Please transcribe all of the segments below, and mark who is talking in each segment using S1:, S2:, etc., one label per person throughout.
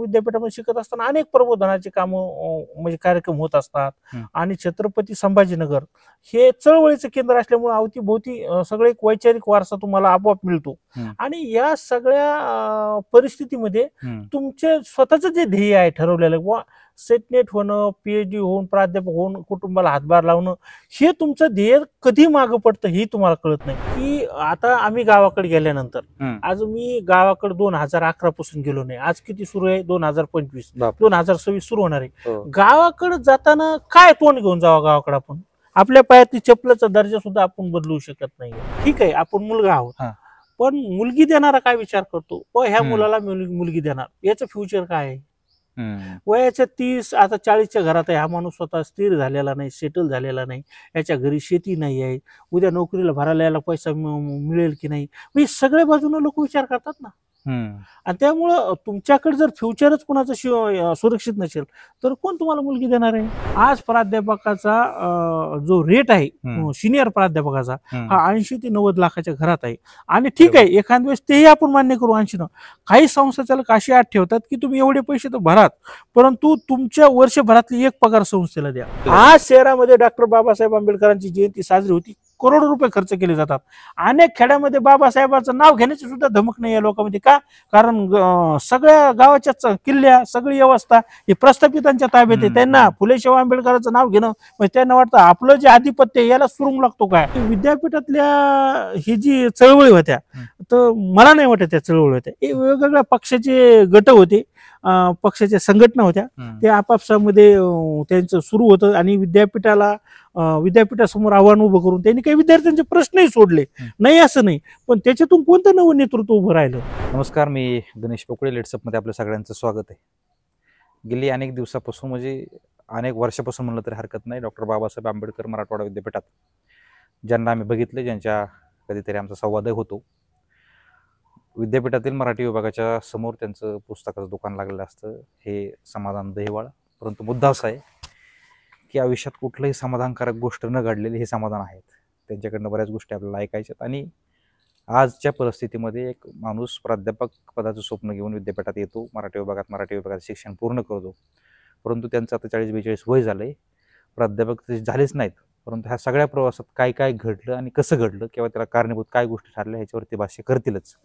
S1: विद्यापीठामध्ये शिकत असताना अनेक प्रबोधनाचे कामं म्हणजे कार्यक्रम होत असतात आणि छत्रपती संभाजीनगर हे चळवळीचं केंद्र असल्यामुळे अवतीभोवती सगळे एक वैचारिक वारसा तुम्हाला आपोआप मिळतो आणि या सगळ्या परिस्थितीमध्ये तुमचे स्वतःच जे ध्येय आहे ठरवलेलं वा सेटनेट होणं, PhD होऊन प्राध्यापक होऊन कुटुंबाला हातभार लावणं हे तुमचं ध्येय कधी मागं पडतं हे तुम्हाला कळत नाही. की आता आम्ही गावाकडे गेल्यानंतर आज मी गावाकडे 2011 पासून गेलो नाही. आज किती सुरू आहे 2025 2026 सुरू होणार आहे. गावाकडे जाताना काय तोंड घेऊन जावं गावाकडे आपण? आपल्या पायातली चपलाचा दर्जा सुद्धा आपण बदलू शकत नाही. ठीक आहे आपण मुलगा आहोत पण मुलगी देणारा काय विचार करतो? ह्या मुलाला मुलगी देणार याचं फ्युचर काय आहे? वयाच्या 30 आता 40च्या घरात आहे. हा माणूस स्वतः स्थिर झालेला नाही, सेटल झालेला नाही, याच्या घरी शेती नाही आहे, उद्या नोकरीला भरायला यायला पैसा मिळेल की नाही, म्हणजे सगळ्या बाजूने लोक विचार करतात ना. आणि त्यामुळं तुमच्याकडे जर फ्युचरच कोणाचं सुरक्षित नसेल तर कोण तुम्हाला मुलगी देणार आहे? आज प्राध्यापकाचा जो रेट आहे सिनियर प्राध्यापकाचा हा 80 ते 90 लाखाच्या घरात आहे. आणि ठीक आहे एखाद वेळेस तेही आपण मान्य करू 80 न. काही संस्था चालक अशी अट ठेवतात की तुम्ही एवढे पैसे तर भरात परंतु तुमच्या वर्षभरातली एक पगार संस्थेला द्या. आज शहरामध्ये डॉक्टर बाबासाहेब आंबेडकरांची जयंती साजरी होती, करोडो रुपये खर्च केले जातात. अनेक खेड्यामध्ये बाबासाहेबांचं नाव घेण्याची सुद्धा धमक नाही या लोकांमध्ये. का? कारण सगळ्या गावाच्या किल्ल्या सगळी व्यवस्था ही प्रस्थापितांच्या ताब्यात आहे. त्यांना फुले शाहू आंबेडकरांचं नाव घेणं म्हणजे त्यांना वाटतं आपलं जे आधिपत्य याला सुरुंग लागतो काय. विद्यापीठातल्या ही जी चळवळी होत्या तर मला नाही वाटत त्या चळवळी होत्या. वेगवेगळ्या पक्षाचे गट होते, पक्षाच्या संघटना होत्या, ते आपापसामध्ये त्यांचं सुरू होतं आणि विद्यापीठासमोर आव्हान उभं करून त्यांनी काही विद्यार्थ्यांचे प्रश्नही सोडले नाही असं नाही, पण त्याच्यातून कोणतं नवं नेतृत्व उभं राहिलं.
S2: नमस्कार, मी गणेश पोकळे. लेट्सअप मध्ये आपल्या सगळ्यांचं स्वागत आहे. गेली अनेक दिवसापासून म्हणजे अनेक वर्षापासून म्हणलं तरी हरकत नाही डॉक्टर बाबासाहेब आंबेडकर मराठवाडा विद्यापीठात ज्यांना आम्ही बघितले, ज्यांच्या कधीतरी आमचा संवादही होतो, विद्यापीठातील मराठी विभागाच्या समोर त्यांचं पुस्तकाचं दुकान लागलेलं असतं. हे समाधान दहिवाळ. परंतु मुद्दा असा आहे की आयुष्यात कुठलंही समाधानकारक गोष्ट न घडलेली हे समाधान आहेत. त्यांच्याकडनं बऱ्याच गोष्टी आपल्याला ऐकायच्यात आणि आजच्या परिस्थितीमध्ये एक माणूस प्राध्यापक पदाचं स्वप्न घेऊन विद्यापीठात येतो, मराठी विभागात शिक्षण पूर्ण करतो. परंतु त्यांचं आता 40-42 वय झालंय, प्राध्यापक झालेच नाहीत. परंतु ह्या सगळ्या प्रवासात काय काय घडलं आणि कसं घडलं किंवा त्याला कारणीभूत काय गोष्टी ठरल्या ह्याच्यावरती भाष्य करतीलच.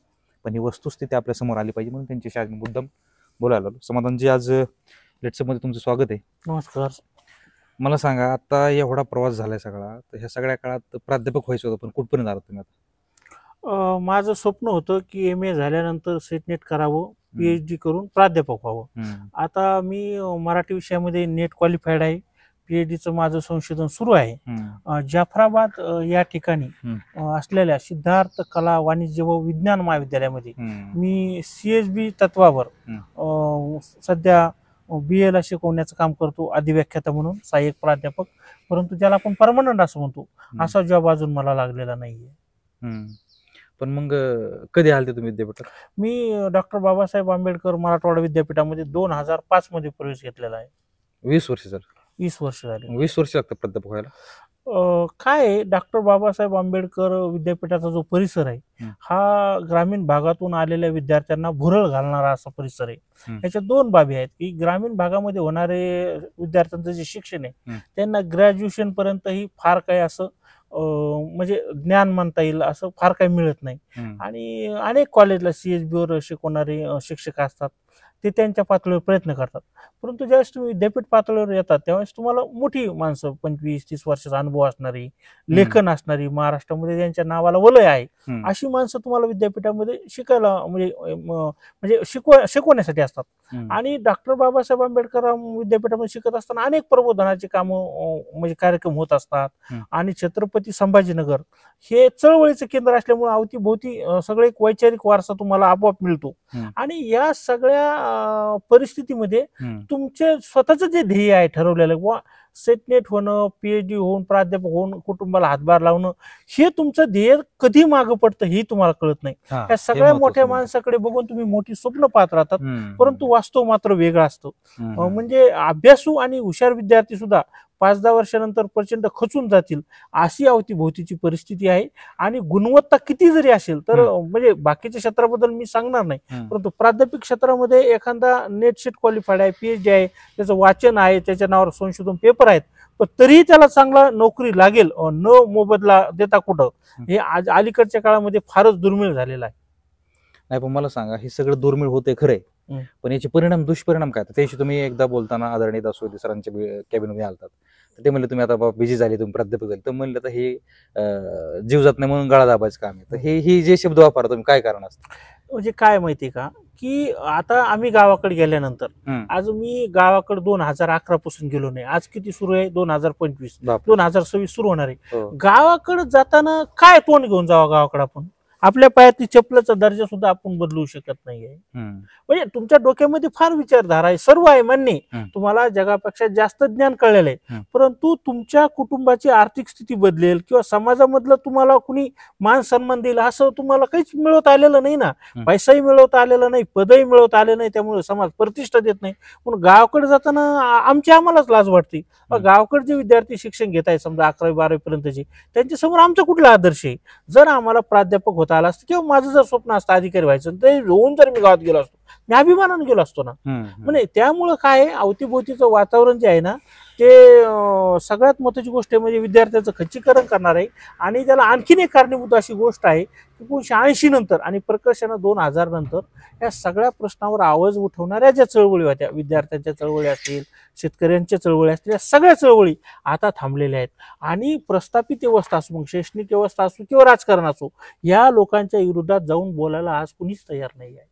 S2: पण ही वस्तुस्थिती आपल्या समोर आली पाहिजे म्हणून त्यांच्याशी आज मुद्दाम बोलायला आलो. समाधानजी, आज लेट्सअपमध्ये तुमचं स्वागत आहे.
S1: नमस्कार.
S2: मला सांगा, आता एवढा प्रवास झालाय सगळा, तर ह्या सगळ्या काळात प्राध्यापक व्हायचं होतं, पण कुठपर्यंत आलात तुम्ही आता?
S1: माझं स्वप्न होतं की MA झाल्यानंतर सेटनेट करावं, PhD करून प्राध्यापक व्हावं. आता मी मराठी विषयामध्ये नेट क्वालिफाईड आहे. PhDचं माझं संशोधन सुरू आहे. जाफराबाद या ठिकाणी असलेल्या सिद्धार्थ कला वाणिज्य व विज्ञान महाविद्यालयामध्ये मी CSB तत्वावर सध्या BA ला शिकवण्याचं काम करतो, अधिव्याख्याता म्हणून सहाय्यक प्राध्यापक. परंतु ज्याला आपण परमनंट असं म्हणतो असा जॉब अजून मला लागलेला नाहीये.
S2: पण मग कधी आले तुम्ही विद्यापीठात?
S1: मी डॉक्टर बाबासाहेब आंबेडकर मराठवाडा विद्यापीठामध्ये 2005 मध्ये प्रवेश घेतलेला आहे.
S2: 20 वर्ष झाली.
S1: 20 वर्ष झाले.
S2: 20 वर्ष लागतात प्राध्यापक व्हायला?
S1: काय डॉक्टर बाबासाहेब आंबेडकर विद्यापीठाचा जो परिसर आहे हा ग्रामीण भागातून आलेल्या विद्यार्थ्यांना भुरळ घालणारा असा परिसर आहे. याच्या दोन बाबी आहेत की ग्रामीण भागामध्ये होणारे विद्यार्थ्यांचं जे शिक्षण आहे त्यांना ग्रॅज्युएशन पर्यंत ही फार काही असं म्हणजे ज्ञान म्हणता येईल असं फार काही मिळत नाही. आणि अनेक कॉलेजला CSB वर शिकवणारे शिक्षक असतात, ते त्यांच्या पातळीवर प्रयत्न करतात. परंतु ज्यावेळेस तुम्ही विद्यापीठ पातळीवर येतात त्यावेळेस तुम्हाला मोठी माणसं 25-30 वर्षाचा अनुभव असणारी, लेखन असणारी, महाराष्ट्रामध्ये ज्यांच्या नावाला वलय आहे अशी माणसं तुम्हाला विद्यापीठामध्ये शिकायला म्हणजे शिकवण्यासाठी असतात. आणि डॉक्टर बाबासाहेब आंबेडकर विद्यापीठामध्ये शिकत असताना अनेक प्रबोधनाचे कामं म्हणजे कार्यक्रम होत असतात आणि छत्रपती संभाजीनगर हे चळवळीचं केंद्र असल्यामुळे अवतीभोवती सगळे एक वैचारिक वारसा तुम्हाला आपोआप मिळतो. आणि या सगळ्या परिस्थितीमध्ये तुमचे स्वतःच जे ध्येय आहे ठरवलेलं वा सेटनेट होणं, PhD होऊन प्राध्यापक होऊन कुटुंबाला हातभार लावणं हे तुमचं ध्येय कधी मागं पडतं हे तुम्हाला कळत नाही. या सगळ्या मोठ्या माणसाकडे बघून तुम्ही मोठी स्वप्न पाहत राहतात, परंतु वास्तव मात्र वेगळं असतं. म्हणजे अभ्यासू आणि हुशार विद्यार्थी सुद्धा 5-10 वर्षानंतर प्रचंड खचून जातील अशी अवतीभोवतीची परिस्थिती आहे. आणि गुणवत्ता किती जरी असेल तर म्हणजे बाकीच्या क्षेत्राबद्दल मी सांगणार नाही, परंतु प्राध्यापक क्षेत्रामध्ये एखादा नेट सेट क्वालिफाईड आहे, PhD आहे, त्याचं वाचन आहे, त्याच्या नावावर संशोधन पेपर आहेत, पण तरीही त्याला चांगला नोकरी लागेल न मोबदला देता कुठं, हे आज अलीकडच्या काळामध्ये फारच दुर्मिळ झालेलं आहे.
S2: नाही पण मला सांगा, हे सगळं दुर्मिळ होते खरंय, पण याचे परिणाम दुष्परिणाम काय? त्याशी तुम्ही एकदा बोलताना आदरणीय दासोदे सरांच्या कॅबिनमध्ये आलतात, तर ते म्हणले तुम्ही आता बिझी झाले, तुम्ही प्राध्यापक झाले, तर म्हणलं तर हे जीव जात नाही म्हणून गळा दाबायचं काम आहे. तर हे जे शब्द वापरता तुम्ही, काय कारण असतं?
S1: म्हणजे काय माहितीये का, की आता आम्ही गावाकडे गेल्यानंतर, आज मी गावाकडे 2011 पासून गेलो नाही, आज किती सुरू आहे 2025, 2026 सुरू होणार आहे. गावाकडे जाताना काय तोंड घेऊन जावं गावाकडे आपण? आपल्या पायातली चपलाचा दर्जा सुद्धा आपण बदलू शकत नाहीये. म्हणजे तुमच्या डोक्यामध्ये फार विचारधारा आहे, सर्व आहे मान्य, तुम्हाला जगापेक्षा जास्त ज्ञान कळलेलं आहे, परंतु तुमच्या कुटुंबाची आर्थिक स्थिती बदलेल किंवा समाजामधलं तुम्हाला कुणी मान सन्मान देईल असं तुम्हाला काहीच मिळवता आलेलं नाही ना. पैसाही मिळवता आलेला नाही, पदही मिळवता आले नाही, त्यामुळे समाज प्रतिष्ठा देत नाही. पण गावाकडे जाताना आम्हालाच लाज वाटते. गावाकडे जे विद्यार्थी शिक्षण घेत आहेत, समजा 11वी-12वी पर्यंतचे, त्यांच्या समोर आमचा कुठला आदर्श आहे? जर आम्हाला प्राध्यापक होता आला असतं किंवा माझं जर स्वप्न असतं अधिकारी व्हायचं, ते होऊन जर मी गावात गेलो असतो, मी अभिमानाने गेलो असतो ना. म्हणजे त्यामुळं काय आहे, अवतीभोवतीचं वातावरण जे आहे ना, ते सगळ्यात महत्वाची गोष्ट आहे म्हणजे विद्यार्थ्याचं खच्चीकरण करणार आहे. आणि त्याला आणखीन एक कारणीभूत अशी गोष्ट आहे की 1980 नंतर आणि प्रकर्षानं 2000 नंतर या सगळ्या प्रश्नावर आवाज उठवणाऱ्या ज्या चळवळी होत्या, विद्यार्थ्यांच्या चळवळी असतील, शेतकऱ्यांच्या चळवळी असतील, या सगळ्या चळवळी आता थांबलेल्या आहेत. आणि प्रस्थापित व्यवस्था असो, मग शैक्षणिक व्यवस्था असो किंवा राजकारण असो, या लोकांच्या विरोधात जाऊन बोलायला आज कुणीच तयार नाही आहे.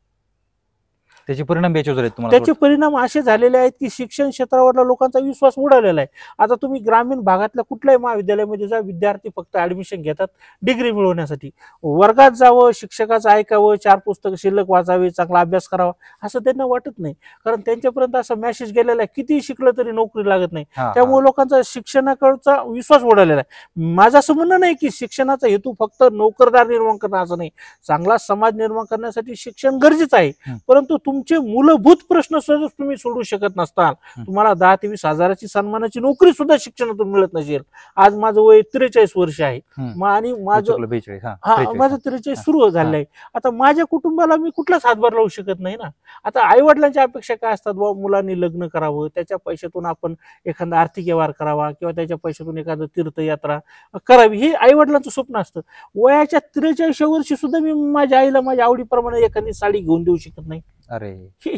S2: त्याचे परिणाम याच्यावर आहेत तुम्हाला?
S1: त्याचे परिणाम असे झालेले आहेत की शिक्षण क्षेत्रावरला लोकांचा विश्वास उडालेला आहे. आता तुम्ही ग्रामीण भागातल्या कुठल्याही महाविद्यालयामध्ये जा, विद्यार्थी फक्त ऍडमिशन घेतात डिग्री मिळवण्यासाठी. वर्गात जावं, शिक्षकाचं ऐकावं, 4 पुस्तकं शिल्लक वाचावे, चांगला अभ्यास करावा असं त्यांना वाटत नाही, कारण त्यांच्यापर्यंत असा मेसेज गेलेला आहे किती शिकलं तरी नोकरी लागत नाही. त्यामुळे लोकांचा शिक्षणाकडचा विश्वास उडालेला आहे. माझं असं म्हणणं नाही की शिक्षणाचा हेतू फक्त नोकरदार निर्माण करणं असं नाही, चांगला समाज निर्माण करण्यासाठी शिक्षण गरजेचं आहे, परंतु तुमचे मूलभूत प्रश्न सहज तुम्ही सोडू शकत नसताल. तुम्हाला 10 ते 20 हजाराची सन्मानाची नोकरी सुद्धा शिक्षणातून मिळत नसेल. आज माझं वय 43 वर्ष आहे आणि माझं 43 सुरू झालंय. आता माझ्या कुटुंबाला मी कुठलाच हातभार लावू शकत नाही ना. आता आई वडिलांच्या अपेक्षा काय असतात, बाबा मुलांनी लग्न करावं, त्याच्या पैशातून आपण एखादा आर्थिक व्यवहार करावा किंवा त्याच्या पैशातून एखादं तीर्थयात्रा करावी, हे आई वडिलांचं स्वप्न असतं. वयाच्या 43 वर्षी सुद्धा मी माझ्या आईला माझ्या आवडीप्रमाणे एखादी साडी घेऊन देऊ शकत नाही.
S2: अरे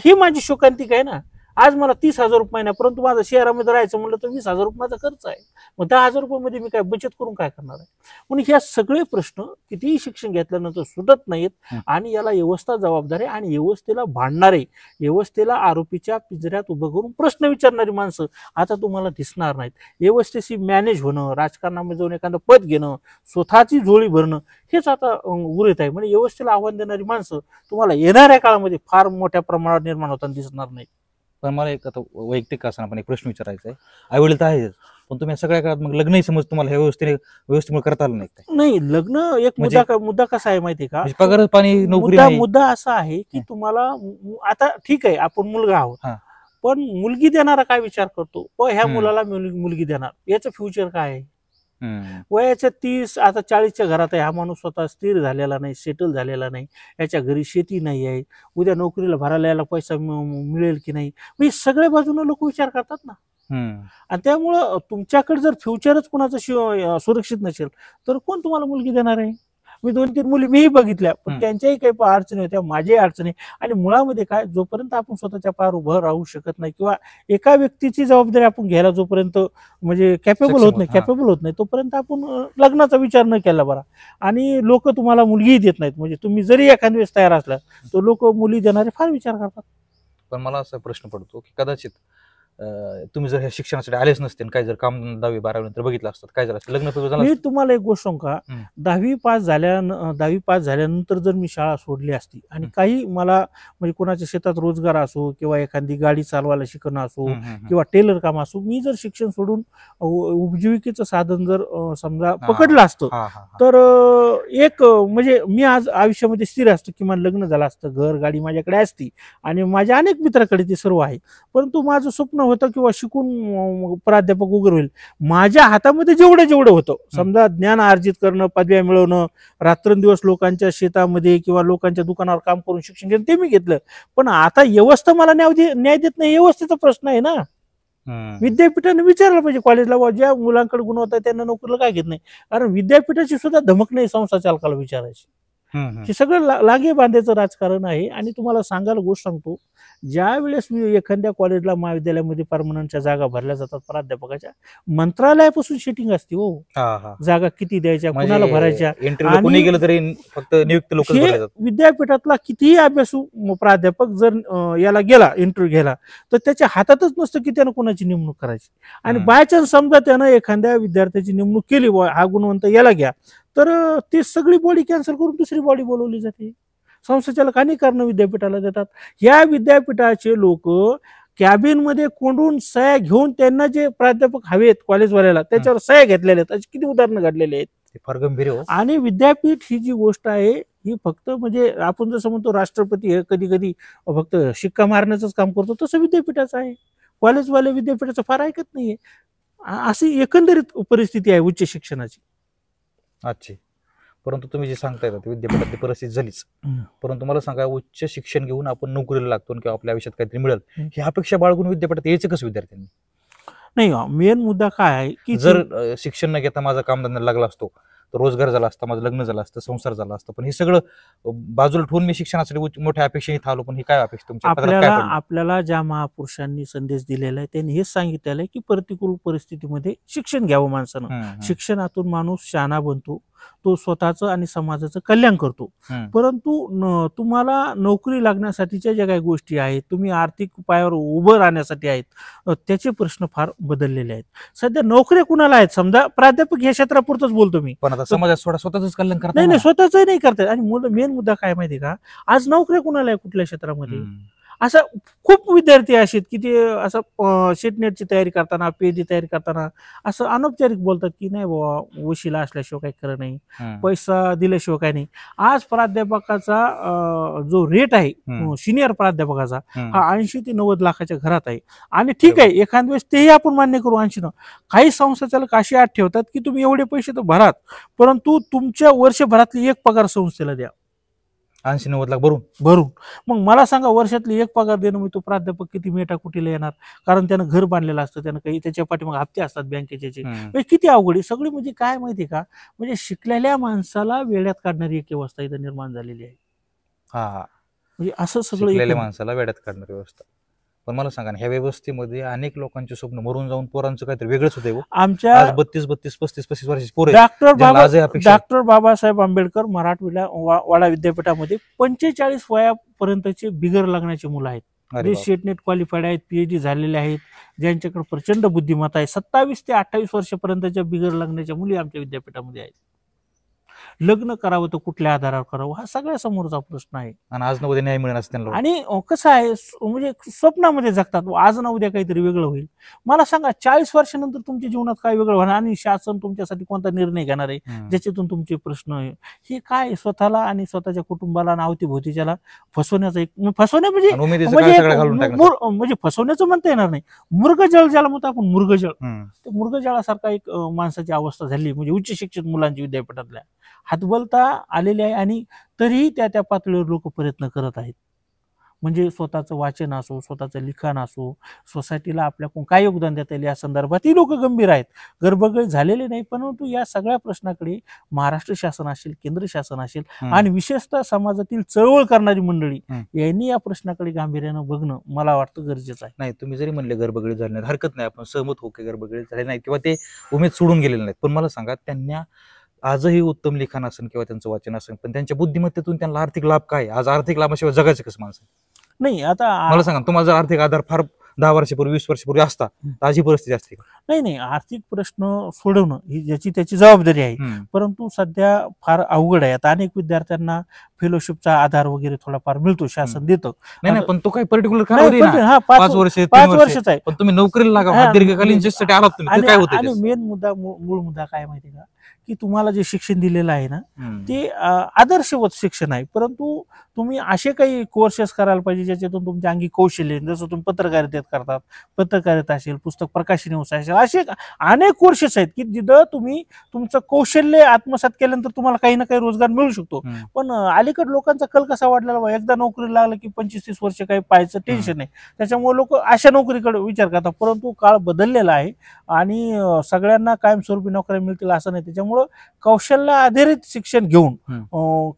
S1: ही माझी शोकांतिक आहे ना. आज मला 30,000 रुपये नाही, परंतु माझं शहरामध्ये राहायचं म्हणलं तर 20,000 रुपये माझा खर्च आहे. मग 10,000 रुपयामध्ये मी काय बचत करून काय करणार आहे? म्हणून ह्या सगळे प्रश्न कितीही शिक्षण घेतल्यानंतर सुटत नाहीत आणि याला व्यवस्था जबाबदार आहे. आणि व्यवस्थेला भांडणारे, व्यवस्थेला आरोपीच्या पिंजऱ्यात उभं करून प्रश्न विचारणारी माणसं आता तुम्हाला दिसणार नाहीत. व्यवस्थेशी मॅनेज होणं, राजकारणामध्ये जाऊन एखादं पद घेणं, स्वतःची झोळी भरणं, हेच आता उरत आहे. म्हणजे व्यवस्थेला आव्हान देणारी माणसं तुम्हाला येणाऱ्या काळामध्ये फार मोठ्या प्रमाणात निर्माण होताना दिसणार नाही.
S2: पण मला एक आता वैयक्तिक असताना पण एक प्रश्न विचारायचा आहे. आई वडील तर आहेच, पण तुम्ही सगळ्या काळात मग लग्नही समज तुम्हाला ह्या व्यवस्थेमुळे करता आलं नाही?
S1: नाही, लग्न एक मुद्दा कसा आहे माहितीये का,
S2: पगार पाणी नोकरी
S1: मुद्दा असा आहे की तुम्हाला आता ठीक आहे आपण मुलगा आहोत, पण मुलगी देणारा काय विचार करतो, ह्या मुलाला मुलगी देणार, याचं फ्युचर काय आहे? वयाच्या 30 आता 40च्या घरात आहे, हा माणूस स्वतः स्थिर झालेला नाही, सेटल झालेला नाही, याच्या घरी शेती नाही आहे, उद्या नोकरीला भरायला यायला पैसा मिळेल की नाही, म्हणजे सगळ्या बाजूने लोक विचार करतात ना. आणि त्यामुळं तुमच्याकडे जर फ्युचरच कोणाचं सुरक्षित नसेल तर कोण तुम्हाला मुलगी देणार आहे? मी 2-3 मुली मीही बघितल्या, पण त्यांच्याही काही अडचणी होत्या, माझ्याही अडचणी. आणि मुळामध्ये काय, जोपर्यंत आपण स्वतःच्या पायावर उभं राहू शकत नाही किंवा एका व्यक्तीची जबाबदारी आपण घ्यायला जोपर्यंत म्हणजे कॅपेबल होत नाही तोपर्यंत आपण लग्नाचा विचार न केला बरा. आणि लोक तुम्हाला मुलगी देत नाहीत, म्हणजे तुम्ही जरी एखाद्या वेळेस तयार असला तर लोक मुली देणारे फार विचार करतात.
S2: पण मला असा प्रश्न पडतो की कदाचित तुम्ही जर ह्या शिक्षणासाठी आलेच नसते, काय जर काम 10वी-12वी नंतर बघितलं असतं, काय झालं लग्न?
S1: मी तुम्हाला एक गोष्ट सांगू का, 10वी पास झाल्यानंतर जर मी शाळा सोडली असती आणि काही मला म्हणजे कोणाच्या शेतात रोजगार असो किंवा एखादी गाडी चालवायला शिकणं असो किंवा टेलर काम असो, मी जर शिक्षण सोडून उपजीविकेचं साधन जर समजा पकडलं असतं तर एक म्हणजे मी आज आयुष्यामध्ये स्थिर असतो, किमान लग्न झालं असतं, घर गाडी माझ्याकडे असती आणि माझ्या अनेक मित्राकडे ते सर्व आहे. परंतु माझं स्वप्न होतं किंवा शिकून प्राध्यापक वगैरे होईल. माझ्या हातामध्ये जेवढं होतं, समजा ज्ञान अर्जित करणं, पदव्या मिळवणं, रात्रंदिवस लोकांच्या शेतामध्ये किंवा लोकांच्या दुकानावर काम करून शिक्षण घेणं, ते मी घेतलं. पण आता व्यवस्था मला न्याय देत नाही, व्यवस्थेचा प्रश्न आहे ना. विद्यापीठाने विचारलं पाहिजे कॉलेजला, ज्या मुलांकडे गुणवत्ता आहे त्यांना नोकरीला काय घेत नाही. कारण विद्यापीठाची सुद्धा धमक नाही संस्था चालकाला विचारायची. हे सगळं लागे बांधायचं राजकारण आहे. आणि तुम्हाला सांगायला गोष्ट सांगतो, ज्या वेळेस मी एखाद्या कॉलेजला महाविद्यालयामध्ये परमनंटच्या जागा भरल्या जातात प्राध्यापकाच्या, मंत्रालयापासून सेटिंग असते हो, जागा किती द्यायच्या, कुणाला भरायच्या.
S2: कोणी गेलं तरी फक्त नियुक्त लोक.
S1: विद्यापीठातला कितीही अभ्यासू प्राध्यापक जर याला गेला इंटरव्ह्यू घ्यायला, तर त्याच्या हातातच नसतं की त्यानं कोणाची नेमणूक करायची. आणि बाय चान्स समजा त्यानं एखाद्या विद्यार्थ्याची नेमणूक केली, हा गुणवंत याला घ्या, तर ती सगळी बॉडी कॅन्सल करून दुसरी बॉडी बोलवली जाते. संस्थाचालक आणि कारण विद्यापीठाला देतात. या विद्यापीठाचे लोक कॅबिन मध्ये कोंडून सह्या घेऊन त्यांना जे प्राध्यापक हवेत कॉलेजवाल्याला त्याच्यावर सह्या घेतलेल्या आहेत. अशी किती उदाहरणं घडलेली आहेत.
S2: फार गंभीर आहे.
S1: आणि विद्यापीठ ही जी गोष्ट आहे ही फक्त म्हणजे आपण जसं म्हणतो राष्ट्रपती हे कधी कधी फक्त शिक्का मारण्याचंच काम करतो, तसं विद्यापीठाचं आहे. कॉलेजवाले विद्यापीठाचं फार ऐकत नाहीये. अशी एकंदरीत परिस्थिती आहे उच्च शिक्षणाची.
S2: अच्छा. परंतु तुम्ही जे सांगताय ना विद्यापीठातली परिस्थिती झालीच, परंतु मला सांगा, उच्च शिक्षण घेऊन आपण नोकरीला लागतो किंवा आपल्या आयुष्यात काहीतरी मिळेल ही अपेक्षा बाळगून विद्यापीठात यायचं कसं विद्यार्थ्यांनी?
S1: नाही, मेन मुद्दा काय आहे की
S2: जर शिक्षण न घेता माझा कामधंदा लागला असतो, तर रोजगार झाला असता, माझं लग्न झालं असतं, संसार झाला असतं, पण हे सगळं बाजूला ठेवून मी शिक्षणासाठी मोठ्या अपेक्षेने थांबलो. पण ही काय अपेक्षा तुमच्या?
S1: आपल्याला ज्या महापुरुषांनी संदेश दिलेला आहे त्यांनी हेच सांगितलेलं आहे की प्रतिकूल परिस्थितीमध्ये शिक्षण घ्यावं माणसानं. शिक्षणातून माणूस शहाणा बनतो, तो स्वतःचं आणि समाजाचं कल्याण करतो. परंतु तुम्हाला नोकरी लागण्यासाठीच्या ज्या काही गोष्टी आहेत, तुम्ही आर्थिक पायावर उभं राहण्यासाठी आहेत, त्याचे प्रश्न फार बदललेले आहेत. सध्या नोकऱ्या कुणाला आहेत? समजा प्राध्यापक या क्षेत्रापुरतच बोलतो मी,
S2: पण आता समाजात स्वतःच कल्याण करतात.
S1: नाही, स्वतःच नाही करतात. आणि मेन मुद्दा काय माहिती का, आज नोकऱ्या कुणाला आहे कुठल्या क्षेत्रामध्ये? असं खूप विद्यार्थी असे की ते असं शेटनेटची तयारी करताना, पीएचडी तयारी करताना असं अनौपचारिक बोलतात की नाही बाबा, वशिला असल्याशिवाय काही खरं नाही, पैसा दिल्याशिवाय काही नाही. आज प्राध्यापकाचा जो रेट आहे सिनियर प्राध्यापकाचा हा 80 ते 90 लाखाच्या घरात आहे. आणि ठीक आहे, एखाद्या वेळेस तेही आपण मान्य करू 80 न. काही संस्थाचालक अशी अट ठेवतात की तुम्ही एवढे पैसे तर भरात, परंतु तुमच्या वर्षभरातली एक पगार संस्थेला द्या.
S2: 80-90 लाख भरून.
S1: मग मला सांगा, वर्षातली एक पगार देणं मी तो प्राध्यापक किती मेटाकुटीला येणार? कारण त्यानं घर बांधलेलं असतं, त्यानं काही त्याच्या पाठीमागे हप्ते असतात बँकेचे. म्हणजे किती अवघड सगळी. म्हणजे काय माहिती का, म्हणजे शिकलेल्या माणसाला वेड्यात काढणारी एक व्यवस्था इथं निर्माण झालेली आहे. म्हणजे असं सगळं
S2: शिकलेल्या माणसाला वेड्यात काढणारी व्यवस्था. पण मला सांगा ना, ह्या व्यवस्थेमध्ये अनेक लोकांचे स्वप्न मरून जाऊन पोरांचं काहीतरी वेगळंच होतं.
S1: आमच्या
S2: 32, 35 वर्षाची पोरं
S1: डॉक्टर बाबासाहेब आंबेडकर मराठवाडा वाडा विद्यापीठामध्ये 45 वयापर्यंतचे बिगर लग्नाची मुलं आहेत. जे शेटनेट क्वालिफाईड आहेत, पीएचडी झालेले आहेत, ज्यांच्याकडे प्रचंड बुद्धिमत्ता आहे. 27 ते 28 वर्षापर्यंतच्या बिगर लग्नाच्या मुली आमच्या विद्यापीठामध्ये आहेत. लग्न करावं तर कुठल्या आधारावर करावं हा सगळ्या समोरचा प्रश्न आहे.
S2: आणि आज ना उद्या न्याय मिळणार त्यांना.
S1: आणि कसं आहे, म्हणजे स्वप्नामध्ये जगतात, आज ना उद्या काहीतरी वेगळं होईल. मला सांगा, 40 वर्षानंतर तुमच्या जीवनात काय वेगळं होणार आणि शासन तुमच्यासाठी कोणता निर्णय घेणार आहे ज्याच्यातून तुमचे प्रश्न आहे हे काय? स्वतःला आणि स्वतःच्या कुटुंबाला आणि अवतीभोवतीच्याला फसवण्याचा एक म्हणजे फसवण्याचं म्हणता येणार नाही, मृगजळ ज्याला म्हणतो आपण, मृगजळ. ते मृगजळासारखा एक माणसाची अवस्था झाली. म्हणजे उच्च शिक्षित मुलांची विद्यापीठातल्या हातबलता आलेली आहे. आणि तरीही त्या पातळीवर लोक प्रयत्न करत आहेत. म्हणजे स्वतःचं वाचन असो, स्वतःचं लिखाण असो, सोसायटीला आपल्याकडून काय योगदान देता येईल या संदर्भात ही लोक गंभीर आहेत. गरबगडी झालेले नाही. परंतु या सगळ्या प्रश्नाकडे महाराष्ट्र शासन असेल, केंद्र शासन असेल आणि विशेषतः समाजातील चळवळ करणारी मंडळी यांनी या प्रश्नाकडे गांभीर्यानं बघणं मला वाटतं गरजेचं आहे.
S2: नाही, तुम्ही जरी म्हणले गरबगडी झाली नाही, हरकत नाही, आपण सहमत हो की गरबगडी झाली नाही किंवा ते उमेद सोडून गेलेले नाहीत. पण मला सांगा, त्यांना आजही उत्तम लिखाण असेल किंवा त्यांचं वाचन असेल, पण त्यांच्या बुद्धिमत्तेतून त्यांना आर्थिक लाभ काय? आज आर्थिक लाभाशिवाय जगायचं कसं माणसं?
S1: नाही, आता
S2: मला सांगा, तुम्हाला जर आर्थिक आधार फार 10 वर्षापूर्वी 20 वर्षापूर्वी असता तर आज ही परिस्थिती असते का?
S1: नाही, आर्थिक प्रश्न सोडवणं ही ज्याची त्याची जबाबदारी आहे. परंतु सध्या फार अवघड आहे. आता अनेक विद्यार्थ्यांना फेलोशिपचा आधार वगैरे थोडाफार मिळतो, शासन देतं.
S2: नाही, पण तो काही पर्टिक्युलर 5 वर्षाचा आहे. पण तुम्ही नोकरीला लागा, दीर्घकालीन शिक्षणासाठी आलात तुम्ही, काय होतं?
S1: आणि मूळ मुद्दा काय माहिती का, की तुम्हाला जे शिक्षण दिलेलं आहे ना ते आदर्शवत शिक्षण आहे, परंतु तुम्ही असे काही कोर्सेस करायला पाहिजे ज्याच्यातून तुमच्या अंगी कौशल्य, जसं तुम्ही पत्रकारितेत करतात, पत्रकारिता असेल, पुस्तक प्रकाशन व्यवसाय असेल, असे अनेक कोर्सेस आहेत की जिथं तुम्ही तुमचं कौशल्य आत्मसात केल्यानंतर तुम्हाला काही ना काही रोजगार मिळू शकतो. पण अलीकडे लोकांचा कल कसा वाढलेला, एकदा नोकरी लागलं की 25-30 वर्ष काही पाहायचं टेन्शन नाही, त्याच्यामुळे लोक अशा नोकरीकडे विचार करतात. परंतु काळ बदललेला आहे आणि सगळ्यांना कायमस्वरूपी नोकऱ्या मिळतील असं नाही. त्याच्यामुळं कौशल्य आधारित शिक्षण घेऊन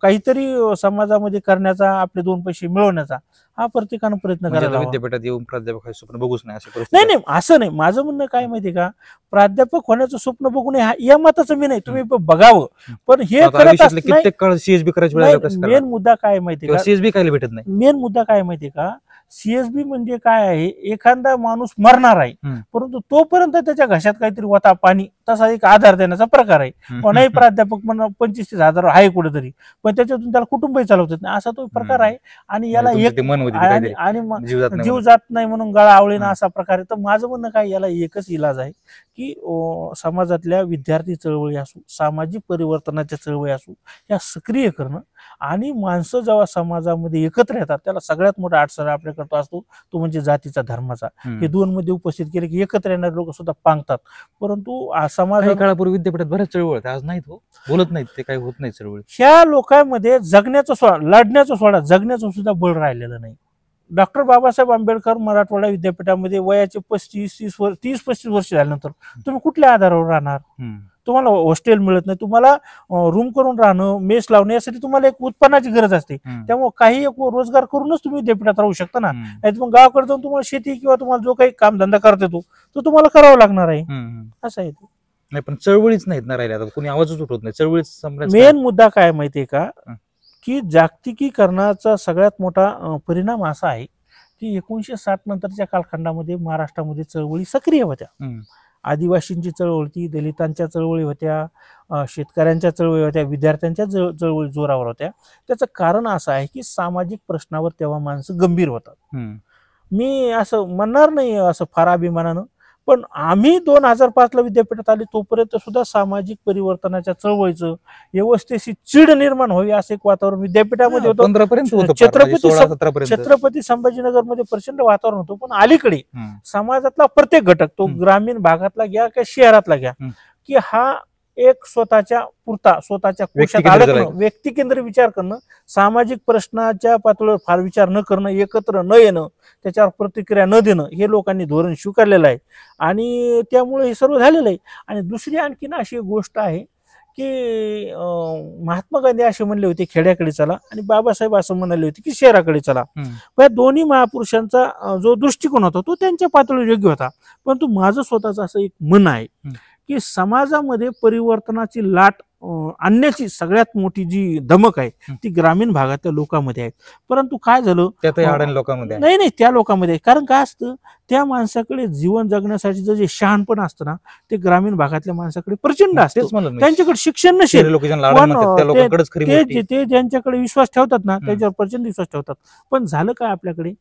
S1: काहीतरी समाजामध्ये करण्याचा, आपले 2 पैसे मिळवण्याचा हा प्रत्येकानं प्रयत्न करायला.
S2: विद्यापीठात येऊन प्राध्यापक स्वप्न बघूच नाही
S1: नाही, असं नाही. माझं म्हणणं काय माहितीये का, प्राध्यापक होण्याचं स्वप्न बघू नये या मताचं मी नाही, तुम्ही बघावं. पण हे
S2: कित्येक काळ सीएसबी करायची,
S1: मेन मुद्दा काय माहितीये का,
S2: सीएसबी काय भेटत नाही.
S1: मेन मुद्दा काय माहितीये का, सीएसबी म्हणजे काय आहे, एखादा माणूस मरणार आहे परंतु तोपर्यंत त्याच्या घशात काहीतरी वता पाणी तसा एक आधार देण्याचा प्रकार आहे. कोणाही प्राध्यापक म्हणून 25-30 हजार आहे कुठेतरी, पण त्याच्यातून त्याला कुटुंबही चालवतात नाही असा तो प्रकार आहे. आणि याला एक आणि जीव जात नाही म्हणून गळा आवळेना असा प्रकार आहे. तर माझं म्हणणं काय, याला एकच इलाज आहे की समाजातल्या विद्यार्थी चळवळी असू, सामाजिक परिवर्तनाच्या चळवळी असू, या सक्रिय करणं. आणि माणसं जेव्हा समाजामध्ये एकत्र येतात त्याला सगळ्यात मोठा अडचण आपल्या करतो असतो तो म्हणजे जातीचा, धर्माचा. हे 2 मध्ये उपस्थित केले की एकत्र येणारे लोक सुद्धा पांगतात. परंतु समाज
S2: काळापूर्वी विद्यापीठात बऱ्याच चळवळ आज नाहीत, बोलत नाहीत, ते काही होत नाही चळवळ.
S1: ह्या लोकांमध्ये जगण्याचं सोडा, लढण्याचं सोडा, जगण्याचं सुद्धा बळ राहिलेलं नाही. डॉक्टर बाबासाहेब आंबेडकर मराठवाडा विद्यापीठामध्ये वयाचे 30-35 वर्ष झाल्यानंतर तुम्ही कुठल्या आधारावर राहणार? तुम्हाला हॉस्टेल मिळत नाही, तुम्हाला रूम करून राहणं, मेस लावणं यासाठी तुम्हाला एक उत्पन्नाची गरज असते. त्यामुळे काही एक रोजगार करूनच तुम्ही विद्यापीठात राहू शकता ना. नाही मग गावाकडे जाऊन तुम्हाला शेती किंवा तुम्हाला जो काही कामधंदा करता येतो तो तुम्हाला करावा लागणार आहे. असं आहे.
S2: नाही पण चळवळीच नाहीत ना राहिल्या, कोणी आवाजच उठवत नाही. चळवळीच
S1: मेन मुद्दा काय माहितीये का, की जागतिकीकरणाचा सगळ्यात मोठा परिणाम असा आहे की 1960 नंतरच्या कालखंडामध्ये महाराष्ट्रामध्ये चळवळी सक्रिय होत्या. आदिवासींची चळवळ होती, दलितांच्या चळवळी होत्या, शेतकऱ्यांच्या चळवळी होत्या, विद्यार्थ्यांच्या चळवळी जोरावर होत्या. त्याचं कारण असं आहे की सामाजिक प्रश्नावर तेव्हा माणसं गंभीर होतात. मी असं म्हणणार नाही असं फार अभिमानानं, पण आम्ही 2005 ला विद्यापीठात आले तोपर्यंत सुद्धा सामाजिक परिवर्तनाच्या चळवळीचं व्यवस्थेची चीड निर्माण व्हावी असं एक वातावरण विद्यापीठामध्ये होतं. छत्रपती संभाजीनगरमध्ये प्रचंड वातावरण होतं. पण अलीकडे समाजातला प्रत्येक घटक, तो ग्रामीण भागातला घ्या किंवा शहरातला घ्या, की हा एक स्वतःच्या पुरता, स्वतःच्या कोशात अडकणं, व्यक्ती केंद्र विचार करणं, सामाजिक प्रश्नाच्या पातळीवर फार विचार न करणं, एकत्र न येणं, त्याच्यावर प्रतिक्रिया न देणं, हे लोकांनी धोरण स्वीकारलेलं आहे. आणि त्यामुळे हे सर्व झालेलं आहे. आणि दुसरी आणखीन अशी एक गोष्ट आहे की महात्मा गांधी असे म्हणले होते खेड्याकडे चला, आणि बाबासाहेब असं म्हणाले होते की शहराकडे चला. या दोन्ही महापुरुषांचा जो दृष्टिकोन होता तो त्यांच्या पातळीवर योग्य होता. परंतु माझं स्वतःचं असं एक मन आहे की समाजामध्ये परिवर्तनाची लाट आणण्याची सगळ्यात मोठी जी धमक आहे ती ग्रामीण भागातल्या लोकांमध्ये आहे. परंतु काय झालं,
S2: लोकांमध्ये
S1: नाही त्या लोकांमध्ये, कारण काय असतं, त्या माणसाकडे जीवन जगण्यासाठी जे शहाणपण असतं ना ते ग्रामीण भागातल्या माणसाकडे प्रचंड असतं. त्यांच्याकडे शिक्षण नसेल, ते ज्यांच्याकडे विश्वास ठेवतात ना त्याच्यावर प्रचंड विश्वास ठेवतात. पण झालं काय, आपल्याकडे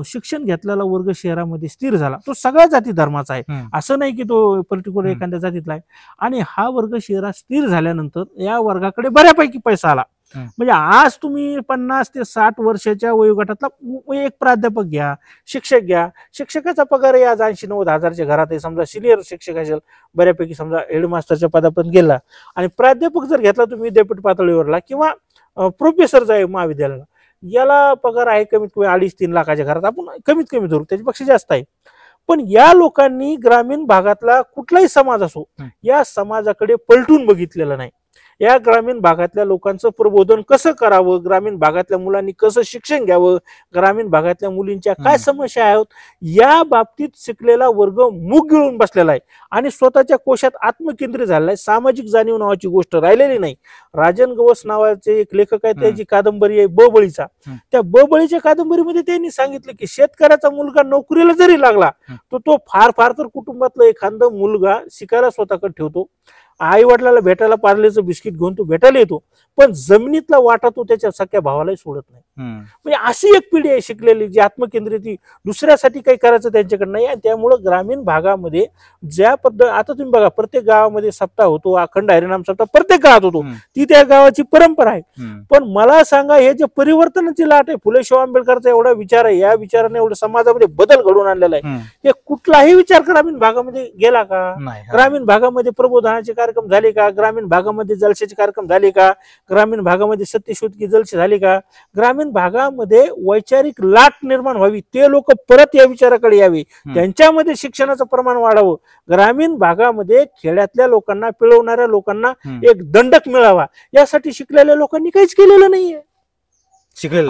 S1: शिक्षण घेतलेला वर्ग शहरामध्ये स्थिर झाला, तो सगळ्या जाती धर्माचा आहे, असं नाही की तो पर्टिक्युलर एखाद्या जातीतला आहे. आणि हा वर्ग शहरात स्थिर झाल्यानंतर या वर्गाकडे बऱ्यापैकी पैसा आला. म्हणजे आज तुम्ही 50 ते 60 वर्षाच्या वयोगटातला एक प्राध्यापक घ्या, शिक्षक घ्या, शिक्षकाचा पगार आज 80-90 हजारच्या घरात आहे. समजा सिनियर शिक्षक असेल, बऱ्यापैकी समजा हेडमास्टरच्या पदापर्यंत गेला, आणि प्राध्यापक जर घेतला तुम्ही विद्यापीठ पातळीवरला किंवा प्रोफेसर जो आहे महाविद्यालयाला, याला पगार आहे कमीत कमी 2.5-3 लाखाच्या घरात, आपण कमीत कमी धरू, त्याच्यापेक्षा जास्त आहे. पण या लोकांनी ग्रामीण भागातला कुठलाही समाज असो या समाजाकडे पलटून बघितलेलं नाही. या ग्रामीण भागातल्या लोकांचं प्रबोधन कसं करावं, ग्रामीण भागातल्या मुलांनी कसं शिक्षण घ्यावं, ग्रामीण भागातल्या मुलींच्या काय समस्या आहेत, या बाबतीत शिकलेला वर्ग मूग गिळून बसलेला आहे आणि स्वतःच्या कोशात आत्मकेंद्रित झालेला आहे. सामाजिक जाणीव नावाची गोष्ट राहिलेली नाही. राजन गवस नावाचे एक लेखक आहेत, त्याची कादंबरी आहे बबळीचा. त्या बबळीच्या कादंबरीमध्ये त्यांनी सांगितलं की शेतकऱ्याचा मुलगा नोकरीला जरी लागला तर तो फार फार तर कुटुंबातला एखादा मुलगा शिकायला स्वतःकडे ठेवतो. आई वडिलाला भेटायला पार्लेचं बिस्किट घेऊन तो भेटायला येतो, पण जमिनीतला वाटा तो त्याच्या सख्या भावालाही सोडत नाही. म्हणजे अशी एक पिढी आहे शिकलेली जी आत्मकेंद्रित, दुसऱ्यासाठी काही करायचं त्यांच्याकडे नाही. आणि त्यामुळं ग्रामीण भागामध्ये ज्या पद्धत, आता तुम्ही बघा प्रत्येक गावामध्ये सप्ताह होतो, अखंड हरिनाम सप्ताह प्रत्येक गावात होतो, ती त्या गावाची परंपरा आहे. पण मला सांगा, हे जे परिवर्तनाची लाट आहे, फुले शाहू आंबेडकरचा एवढा विचार आहे, या विचाराने एवढं समाजामध्ये बदल घडवून आणलेला आहे, हे कुठलाही विचार ग्रामीण भागामध्ये गेला का? ग्रामीण भागामध्ये प्रबोधनाचे कार्यक्रम झाले का? ग्रामीण भागामध्ये जलशाचे कार्यक्रम झाले का? ग्रामीण भागामध्ये सत्यशोध की जलसे झाले का? ग्रामीण भागामध्ये वैचारिक लाट निर्माण व्हावी, ते लोक परत या विचाराकडे यावे, त्यांच्यामध्ये शिक्षणाचं प्रमाण वाढावं, ग्रामीण भागामध्ये खेड्यातल्या लोकांना, पिळवणाऱ्या लोकांना एक दंडक मिळावा, यासाठी शिकलेल्या लोकांनी काहीच केलेलं नाहीये.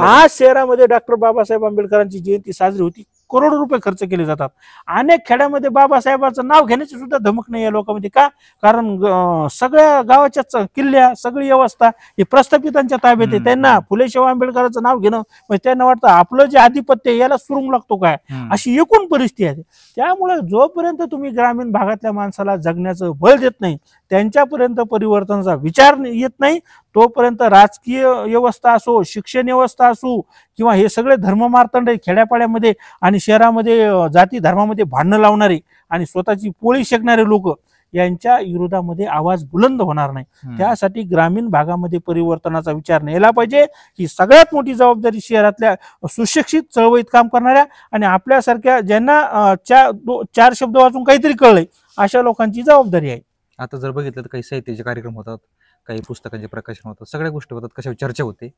S1: आज शहरामध्ये डॉक्टर बाबासाहेब आंबेडकरांची जयंती साजरी होती, करोडो रुपये खर्च केले जातात. अनेक खेड्यामध्ये बाबासाहेबांचं नाव घेण्याची सुद्धा धमक नाही या लोकांमध्ये. का? कारण सगळ्या गावाच्या किल्ल्या, सगळी व्यवस्था ही प्रस्थापितांच्या ताब्यात आहे. त्यांना फुले शाहू आंबेडकरांचं नाव घेणं म्हणजे त्यांना वाटतं आपलं जे आधिपत्य याला सुरुंग लागतो काय, अशी एकूण परिस्थिती आहे. त्यामुळे जोपर्यंत तुम्ही ग्रामीण भागातल्या माणसाला जगण्याचं बळ देत नाही, त्यांच्यापर्यंत परिवर्तनाचा विचार येत नाही, तोपर्यंत राजकीय व्यवस्था असो, शिक्षण व्यवस्था असो, किंवा हे सगळे धर्ममार्तंड खेड्यापाड्यामध्ये आणि शहरामध्ये जाती धर्मामध्ये भांडणं लावणारे आणि स्वतःची पोळी शेकणारे लोक, यांच्या विरोधामध्ये आवाज बुलंद होणार नाही. त्यासाठी ग्रामीण भागामध्ये परिवर्तनाचा विचार नेला पाहिजे. ही सगळ्यात मोठी जबाबदारी शहरातल्या सुशिक्षित, चळवळीत काम करणाऱ्या आणि आपल्यासारख्या ज्यांना चार शब्द वाचून काहीतरी कळलंय अशा लोकांची जबाबदारी आहे.
S2: आता जर बघितलं तर काही साहित्याचे कार्यक्रम होतात, काही पुस्तकांचे प्रकाशन होतात, सगळ्या गोष्टी होतात, कशावर चर्चा होते.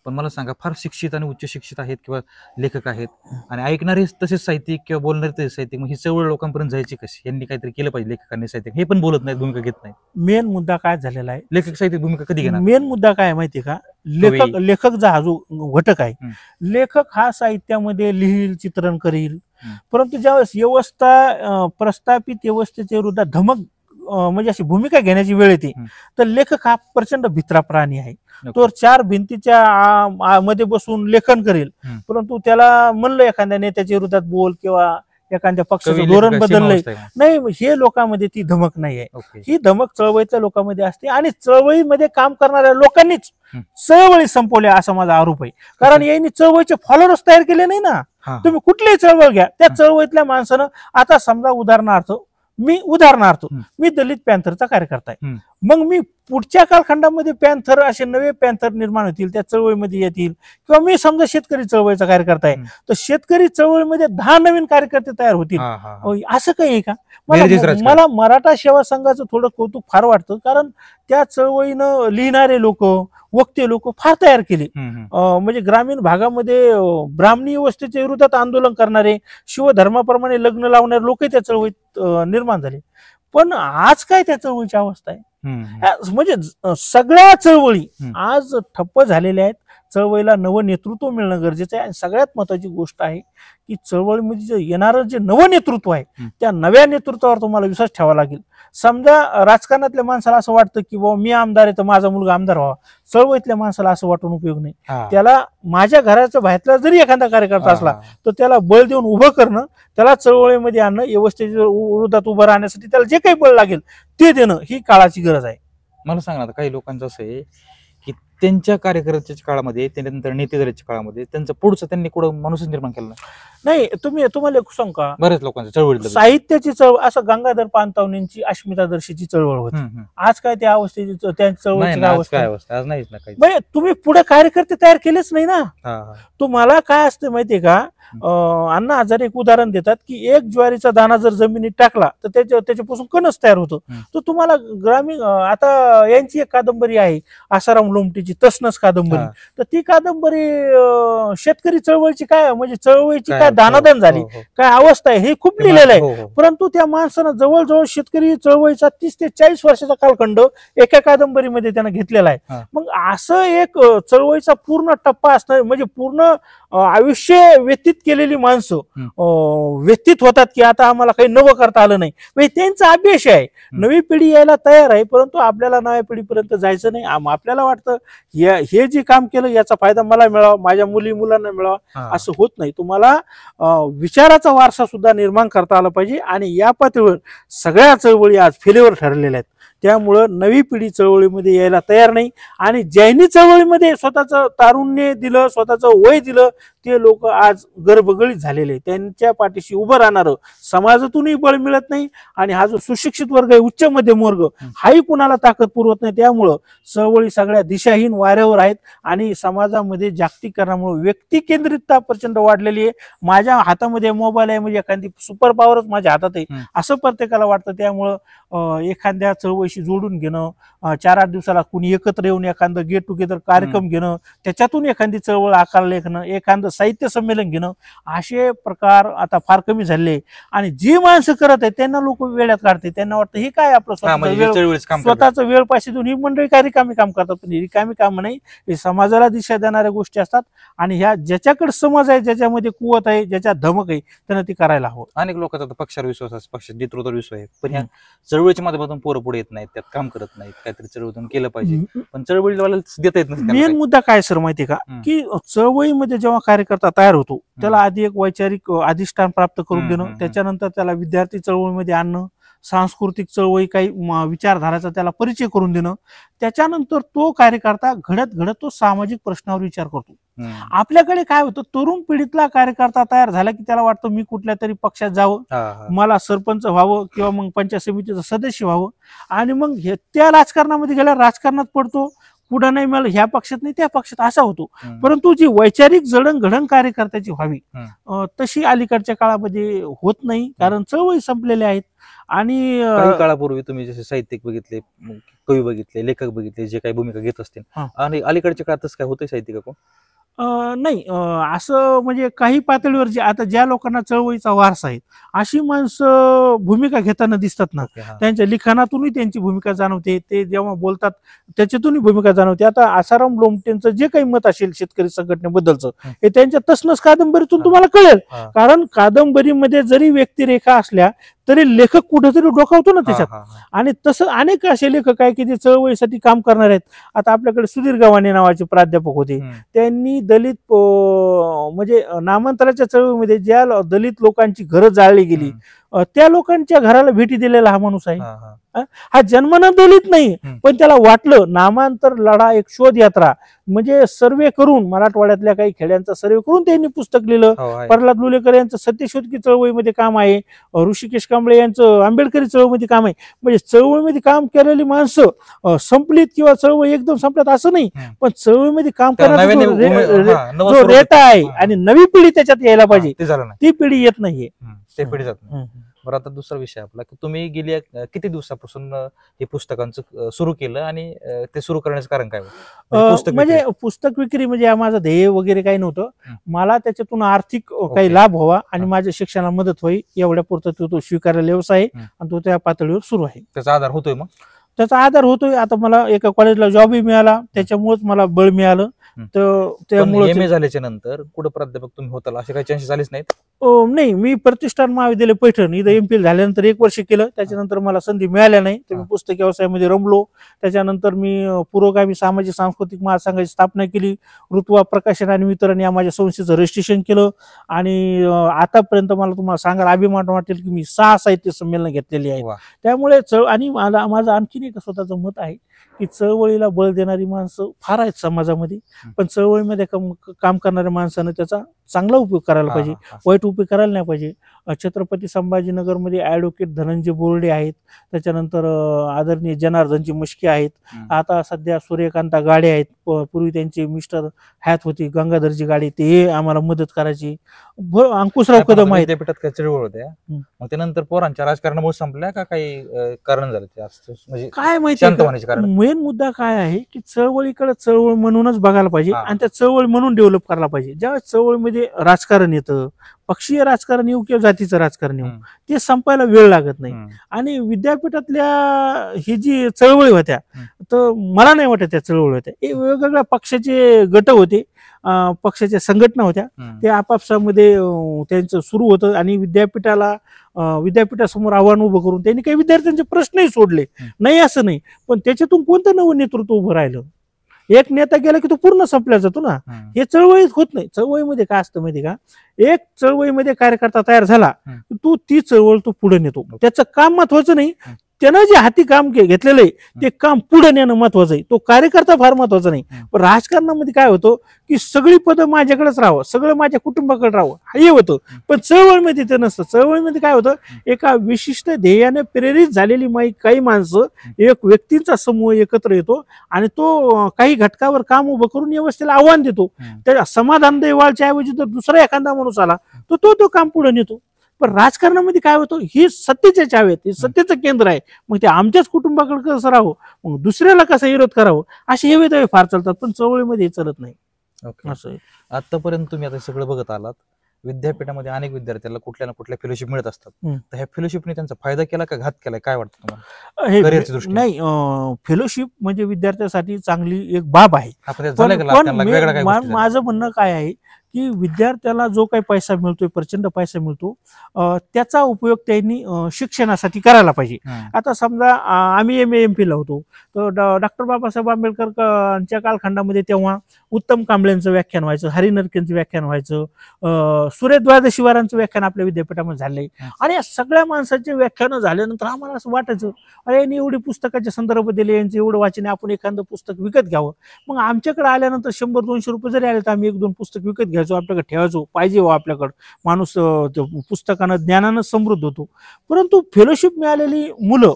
S2: पण मला सांगा, फार शिक्षित आणि उच्च शिक्षित आहेत किंवा लेखक आहेत आणि ऐकणारे तसेच साहित्यिक किंवा बोलणारे तसेच साहित्यिक, मग ही चळवळ लोकांपर्यंत जायची कशी? यांनी काहीतरी केलं पाहिजे, लेखकांनी, साहित्यिक हे पण बोलत नाहीत, भूमिका घेत नाही.
S1: मेन मुद्दा काय झालेला आहे,
S2: लेखक साहित्यिक भूमिका कधी घेणार?
S1: मेन मुद्दा काय माहितीये का? लेखक हा जो घटक आहे, लेखक हा साहित्यामध्ये लिहिल, चित्रण करील, परंतु ज्यावेळेस व्यवस्था, प्रस्थापित व्यवस्थेच्या विरोधात धमक म्हणजे अशी भूमिका घेण्याची वेळ येते, तर लेखक हा प्रचंड भित्रा प्राणी आहे. तो चार भिंतीच्या मध्ये बसून लेखन करेल, परंतु त्याला म्हणलं एखाद्या नेत्याच्या विरोधात बोल किंवा एखाद्या पक्षाचं धोरण बदललंय नाही, हे लोकांमध्ये ती धमक नाही आहे. ही धमक चळवळीतल्या लोकांमध्ये असते आणि चळवळीमध्ये काम करणाऱ्या लोकांनीच चळवळी संपवल्या असा माझा आरोप आहे. कारण यांनी चळवळीचे फॉलोअर्स तयार केले नाही ना. तुम्ही कुठलीही चळवळ घ्या, त्या चळवळीतल्या माणसानं, आता समजा उदाहरणार्थ मी दलित पॅन्थरचा कार्यकर्ता आहे, मग मी पुढच्या कालखंडामध्ये पॅन्थर, असे नवे पॅन्थर निर्माण होतील, त्या चळवळीमध्ये येतील, किंवा मी समजा शेतकरी चळवळीचा कार्यकर्ता आहे, तर शेतकरी चळवळीमध्ये 10 नवीन कार्यकर्ते तयार होतील. असं काही आहे का? मला मराठा सेवा संघाचं थोडं कौतुक फार वाटतं, कारण त्या चळवळीनं लिहिणारे लोक, वक्ते लोक फार तयार केले. म्हणजे ग्रामीण भागामध्ये ब्राह्मणी व्यवस्थेच्या विरोधात आंदोलन करणारे, शिवधर्माप्रमाणे लग्न लावणारे लोक त्या चळवळीत निर्माण झाले. पण आज काय त्या चळवळीची अवस्था आहे? म्हणजे सगळ्या चळवळी आज ठप्प झालेल्या आहेत. चळवळीला नवं नेतृत्व मिळणं गरजेचं आहे. आणि सगळ्यात महत्वाची गोष्ट आहे की चळवळीमध्ये जे येणारं जे नवं नेतृत्व आहे, त्या नव्या नेतृत्वावर तुम्हाला विश्वास ठेवावा लागेल. समजा राजकारणातल्या माणसाला असं वाटतं की बाबा मी आमदार आहे तर माझा मुलगा आमदार व्हावा, चळवळीतल्या माणसाला असं वाटून उपयोग नाही. त्याला माझ्या घराच्या बाहेरला जरी एखादा कार्यकर्ता असला तर त्याला बळ देऊन उभं करणं, त्याला चळवळीमध्ये आणणं, व्यवस्थेच्या विरोधात उभं राहण्यासाठी त्याला जे काही बळ लागेल ते देणं, ही काळाची गरज आहे.
S2: मला सांगा, काही लोकांचं असं आहे की त्यांच्या कार्यकर्त्याच्या काळामध्ये, त्यानंतर नेते झाल्याच्या काळामध्ये त्यांचं पुढचं त्यांनी कुठं माणूस निर्माण केलं
S1: नाही. तुम्हाला सांगू का,
S2: बऱ्याच लोकांच्या चळवळी,
S1: साहित्याची चळवळ, असं गंगाधर पानतावणींची अस्मितादर्शीची चळवळ होती. आज काय त्या अवस्थेची, त्या चळवळीची अवस्था
S2: आज नाहीच ना काही.
S1: म्हणजे तुम्ही पुढे कार्यकर्ते तयार केलेच नाही ना. तुम्हाला काय असतं माहितीये का, अण्णा हजारे एक उदाहरण देतात की एक ज्वारीचा दाणा जर जमिनीत टाकला तर त्याच्यापासून कणस तयार होतं. तर तुम्हाला ग्रामीण, आता यांची एक कादंबरी आहे आसाराम लोमटेची, तसनस कादंबरी, तर ती कादंबरी शेतकरी चळवळीची काय, म्हणजे चळवळीची काय दानादान झाली, काय अवस्था आहे हे खूप लिहिलेलं आहे. परंतु त्या माणसानं जवळजवळ शेतकरी चळवळीचा 30 ते 40 वर्षाचा कालखंड एका कादंबरीमध्ये त्यानं घेतलेला आहे. मग असं एक चळवळीचा पूर्ण टप्पा असणार, म्हणजे पूर्ण आयुष्य व्यतीत केलेली माणसं व्यतीत होतात की आता आम्हाला काही नवं करता आलं नाही, म्हणजे त्यांचा अभ्यास आहे. नवी पिढी यायला तयार आहे, परंतु आपल्याला नव्या पिढीपर्यंत जायचं नाही. आपल्याला वाटतं हे जे काम केलं याचा फायदा मला मिळावा, माझ्या मुलांना मिळावा, असं होत नाही. तुम्हाला विचाराचा वारसा सुद्धा निर्माण करता आला पाहिजे. आणि या पातळीवर सगळ्या चळवळी आज फेल्युअर ठरलेल्या आहेत. त्यामुळं नवी पिढी चळवळीमध्ये यायला तयार नाही. आणि ज्यांनी चळवळीमध्ये स्वतःचं तारुण्य दिलं, स्वतःचं वय दिलं, ते लोक आज गर्भगळीत झालेले. त्यांच्या पाठीशी उभं राहणारं समाजातूनही बळ मिळत नाही. आणि हा जो सुशिक्षित वर्ग आहे, उच्च मध्यम वर्ग, हाही कुणाला ताकद पुरवत नाही. त्यामुळं चळवळी सगळ्या दिशाहीन वाऱ्यावर आहेत. आणि समाजामध्ये जागतिकीकरणामुळे व्यक्ती केंद्रितता प्रचंड वाढलेली आहे. माझ्या हातामध्ये मोबाईल आहे म्हणजे एखादी सुपर पॉवरच माझ्या हातात आहे असं प्रत्येकाला वाटतं. त्यामुळं एखाद्या चळवळीशी जोडून घेणं, 4-8 दिवसाला कुणी एकत्र येऊन एखादं गेट टुगेदर कार्यक्रम घेणं, त्याच्यातून एखादी चळवळ आकार लेखणं, एखादं साहित्य संमेलन घेणं, असे प्रकार आता फार कमी झाले. आणि जी माणसं करत आहेत त्यांना लोक वेळात काढते. त्यांना वाटतं हे काय आपलं स्वतःचा वेळ पाशी देऊन ही मंडळी काय रिकामी काम करतात. पण रिकामी काम नाही, हे समाजाला दिशा देणाऱ्या गोष्टी असतात. आणि ह्या ज्याच्याकडे समज आहे, ज्याच्यामध्ये कुवत आहे, ज्याच्या धमक आहे, त्यांना ती करायला हवं.
S2: अनेक लोकांचा पक्षावर विश्वास असतो, पक्ष नेतृत्वावर विश्वास आहे, पण ह्या चळवळीच्या माध्यमातून पोरं पुढे येत नाहीत, त्यात काम करत नाहीत. काहीतरी चळवळीतून केलं पाहिजे, पण चळवळीला देता येत नाही.
S1: मेन मुद्दा काय सर माहितीये का, की चळवळीमध्ये जेव्हा कार्यकर्ता तयार होतो त्याला आधी एक वैचारिक अधिष्ठान प्राप्त करून देणं, त्याच्यानंतर त्याला विद्यार्थी चळवळीमध्ये आणणं, सांस्कृतिक चळवळी काही विचारधाराचा त्याला परिचय करून देणं, त्याच्यानंतर तो कार्यकर्ता घडत घडत तो सामाजिक प्रश्नावर विचार करतो. आपल्याकडे काय होतं, तरुण पिढीतला कार्यकर्ता तयार झाला की त्याला वाटतं मी कुठल्या तरी पक्षात जावं, मला सरपंच व्हावं किंवा मग पंचायत समितीचं सदस्य व्हावं. आणि मग त्या राजकारणामध्ये गेल्या राजकारणात पडतो, पुढे नाही मला ह्या पक्षात नाही त्या पक्षात असा होतो. परंतु जी वैचारिक जडणघडण कार्यकर्त्याची व्हावी तशी अलीकडच्या काळामध्ये होत नाही, कारण चळवळी संपलेल्या आहेत. आणि
S2: काही काळापूर्वी तुम्ही जसे साहित्यिक बघितले, कवी बघितले, लेखक बघितले, जे काही भूमिका घेत असतील, आणि अलीकडच्या काळातच काय होतंय साहित्यिक
S1: नाही असं म्हणजे काही पातळीवर जे आता ज्या लोकांना चळवळीचा वारसा आहे अशी माणसं भूमिका घेताना दिसतात ना, त्यांच्या लिखाणातूनही त्यांची भूमिका जाणवते, ते जेव्हा बोलतात त्याच्यातूनही भूमिका जाणवते. आता आसाराम लोमटेंचं जे काही मत असेल शेतकरी संघटनेबद्दलचं हे त्यांच्या तसनस कादंबरीतून तुम्हाला कळेल. कारण कादंबरीमध्ये जरी व्यक्तिरेखा असल्या तरी लेखक कुठेतरी डोकावतो ना त्याच्यात. आणि तसं अनेक असे लेखक आहे की जे चळवळीसाठी काम करणार आहेत. आता आपल्याकडे सुधीर गव्हाणे नावाचे प्राध्यापक होते, त्यांनी दलित म्हणजे नामांतराच्या चळवळीमध्ये ज्या दलित लोकांची घरं जाळली गेली त्या लोकांच्या घराला भेटी दिलेला हा माणूस आहे. हा जन्मानं दलित नाही, पण त्याला वाटलं नामांतर लढा एक शोध यात्रा म्हणजे सर्वे करून मराठवाड्यातल्या काही खेड्यांचा सर्वे करून त्यांनी पुस्तक लिहिलं. प्रल्हाद लुलेकर यांचं सत्यशोधकी चळवळीमध्ये काम आहे, ऋषिकेश कांबळे यांचं आंबेडकरी चळवळीमध्ये काम आहे. म्हणजे चळवळीमध्ये काम केलेली माणसं संपलीत किंवा चळवळी एकदम संपल्यात असं नाही, पण चळवळीमध्ये काम करण्याचा जो रेटा आहे आणि नवी पिढी त्याच्यात यायला पाहिजे ती पिढी येत नाहीये,
S2: ते पिढी जात नाही. बरं, आता दुसरा विषय आपला की तुम्ही गेल्या किती दिवसापासून हे पुस्तकांचं सुरू केलं आणि ते सुरू करण्याचं कारण काय?
S1: म्हणजे पुस्तक विक्री म्हणजे माझं ध्येय वगैरे काही नव्हतं. मला त्याच्यातून आर्थिक काही लाभ व्हावा आणि माझ्या शिक्षणाला मदत होईल एवढ्या पुरतं तो स्वीकारलेला व्यवसाय आहे आणि तो त्या पातळीवर सुरू आहे.
S2: त्याचा आधार होतोय? मग
S1: त्याचा आधार होतोय. आता मला एका कॉलेजला जॉबही मिळाला, त्याच्यामुळेच मला बळ मिळालं. तर त्यामुळे
S2: एमए झाल्याच्या नंतर कुठं प्राध्यापक तुम्ही होता असे काही चान्सेस आलेच नाहीत?
S1: नाही, मी प्रतिष्ठान महाविद्यालय पैठण इथं एमफिल झाल्यानंतर 1 वर्ष केलं, त्याच्यानंतर मला संधी मिळाल्या नाही, तर मी पुस्तक व्यवसायामध्ये रमलो. त्याच्यानंतर मी पुरोगामी सामाजिक सांस्कृतिक महासंघाची स्थापना केली, ऋतुवा प्रकाशन आणि वितरण या माझ्या संस्थेचं रजिस्ट्रेशन केलं. आणि आतापर्यंत मला तुम्हाला सांगायला अभिमान वाटेल की मी 6 साहित्य संमेलन घेतलेली आहेत. त्यामुळे आणि माझं आणखीन एक स्वतःचं मत आहे की चळवळीला बळ देणारी माणसं फार आहेत समाजामध्ये, पण चळवळीमध्ये काम करणाऱ्या माणसानं त्याचा चांगला उपयोग करायला पाहिजे, वाईट उपयोग करायला नाही पाहिजे. छत्रपती संभाजीनगरमध्ये ऍडव्होकेट धनंजय बोर्डे आहेत, त्याच्यानंतर आदरणीय जनार्दनजी मुश्के आहेत, आता सध्या सूर्यकांता गाडे आहेत, पूर्वी त्यांचे मिस्टर हयात होती गंगाधरजी गाडे, ते आम्हाला मदत करायची. अंकुशराव कदम आहेत.
S2: विद्यापीठात काय चळवळ होत्या, मग त्यानंतर पोरांच्या राजकारणामुळे संपल्या का काही कारण झालं म्हणजे
S1: काय माहिती? मेन मुद्दा काय आहे की चळवळीकडे चळवळ म्हणूनच बघायला पाहिजे आणि त्या चळवळ म्हणून डेव्हलप करायला पाहिजे. ज्या चळवळीमध्ये राजकारण येतं, पक्षीय राजकारण येऊ किंवा जातीचं राजकारण येऊ, ते संपायला वेळ लागत नाही. आणि विद्यापीठातल्या ही जी चळवळी होत्या तर मला नाही वाटत त्या चळवळी होत्या, वेगवेगळ्या पक्षाचे गट होते, पक्षाच्या संघटना होत्या, ते आपापसामध्ये त्यांचं सुरू होतं. आणि विद्यापीठासमोर आव्हान उभं करून त्यांनी काही विद्यार्थ्यांचे प्रश्नही सोडले नाही असं नाही, पण त्याच्यातून कोणतं नवं नेतृत्व उभं राहिलं? एक नेता गेला की तो पूर्ण संपला जातो ना, हे चळवळीत होत नाही. चळवळीमध्ये काय असतं माहिती का, एक चळवळीमध्ये कार्यकर्ता तयार झाला ती चळवळ तो पुढे नेतो, त्याचं काम महत्वाचं नाही, त्यानं जे हाती काम घेतलेलं आहे ते काम पुढे नेणं महत्वाचं आहे. तो कार्यकर्ता फार महत्वाचा नाही. पण राजकारणामध्ये काय होतं की सगळी पदं माझ्याकडेच राहावं, सगळं माझ्या कुटुंबाकडे राहावं हे होतं. पण चळवळीमध्ये ते नसतं. चळवळीमध्ये काय होतं, एका विशिष्ट ध्येयाने प्रेरित झालेली काही माणसं, एक व्यक्तींचा समूह एकत्र येतो आणि तो काही घटकावर काम उभं करून व्यवस्थेला आव्हान देतो. त्या समाधान दैवाळच्या ऐवजी जर दुसरा एखादा माणूस आला तर तो काम पुढे नेतो. पण राजकारणामध्ये काय होतं, ही सत्तेच्या चाव्यात, हे सत्तेचं केंद्र आहे. मग ते आमच्याच कुटुंबाकडे कसं राहावं, मग दुसऱ्याला कसं विरोध करावं, असे हे वेळ फार चालतात. पण चळवळीमध्ये हे चालत नाही. असं आहे.
S2: आतापर्यंत तुम्ही आता सगळं बघत आलात, विद्यापीठामध्ये अनेक विद्यार्थ्याला कुठल्या ना कुठल्या फेलोशिप मिळत असतात. तर ह्या फेलोशिपने त्यांचा फायदा केला का घात केलाय, काय वाटतं तुम्हाला?
S1: नाही, फेलोशिप म्हणजे विद्यार्थ्यासाठी चांगली एक बाब आहे. माझं म्हणणं काय आहे की विद्यार्थ्याला जो काही पैसा मिळतोय, प्रचंड पैसा मिळतो, त्याचा उपयोग त्यांनी शिक्षणासाठी करायला पाहिजे. आता समजा आम्ही MA MPhil होतो, तर डॉक्टर बाबासाहेब आंबेडकरांच्या कालखंडामध्ये तेव्हा उत्तम कांबळेंचं व्याख्यान व्हायचं, हरी नरकेंचं व्याख्यान व्हायचं, सूर्यद्वादशीवारांचं व्याख्यान आपल्या विद्यापीठामध्ये झालंय. आणि या सगळ्या माणसांचे व्याख्यानं झाल्यानंतर आम्हाला असं वाटायचं, अरे यांनी एवढी पुस्तकाचे संदर्भ दिले, यांचं एवढं वाचन, आपण एखादं पुस्तक विकत घ्यावं. मग आमच्याकडे आल्यानंतर 100-200 रुपये जरी आले तर आम्ही 1-2 पुस्तक विकत घ्यायचो, आपल्याकडे ठेवायचो, पाहिजे हो आपल्याकडं. माणूस पुस्तकानं ज्ञानानं समृद्ध होतो. परंतु फेलोशिप मिळालेली मुलं